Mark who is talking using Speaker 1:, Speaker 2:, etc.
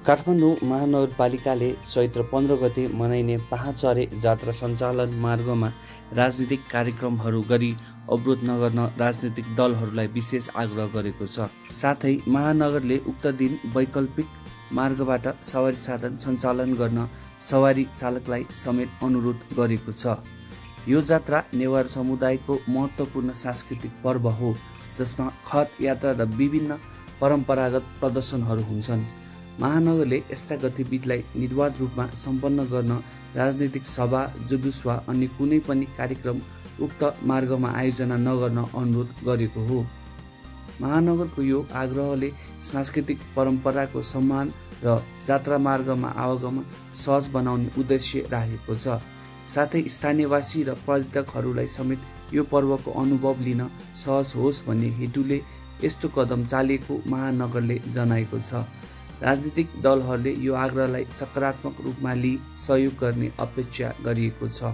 Speaker 1: काठमाडौँ महानगरपालिकाले चैत्र 15 गते मनाइने पहाचरे जात्रा सञ्चालन मार्गमा राजनीतिक कार्यक्रमहरू गरी अवरोध नगर्न राजनीतिक दलहरूलाई विशेष आग्रह गरेको छ। साथै महानगरले उक्त दिन वैकल्पिक मार्गबाट सवारी साधन सञ्चालन गर्न सवारी चालकलाई समेत अनुरोध गरेको छ। यो जात्रा नेवार समुदायको महत्त्वपूर्ण सांस्कृतिक पर्व हो, जसमा खत यात्रा र विभिन्न परम्परागत प्रदर्शनहरू हुन्छन्। महानगरले यस्ता गतिविधिलाई निर्वाध रूपमा सम्पन्न गर्न राजनीतिक सभा, जुलुस वा अन्य कुनै पनि कार्यक्रम उक्त मार्गमा आयोजना नगर्न अनुरोध गरेको हो। महानगरको यो आग्रहले सांस्कृतिक परम्पराको सम्मान र जात्रा मार्गमा आवागमन सहज बनाउने उद्देश्य राखेको छ। साथै स्थानीयवासी र पर्यटकहरूलाई समेत यो पर्वको अनुभव लिन सहज होस् भन्ने हेतुले यस्तो कदम चालिएको महानगरले जनाएको छ। राजनीतिक दलहरूले यो आग्रहलाई सकारात्मक रूपमा लिई सहयोग गर्ने अपेक्षा गरिएको छ।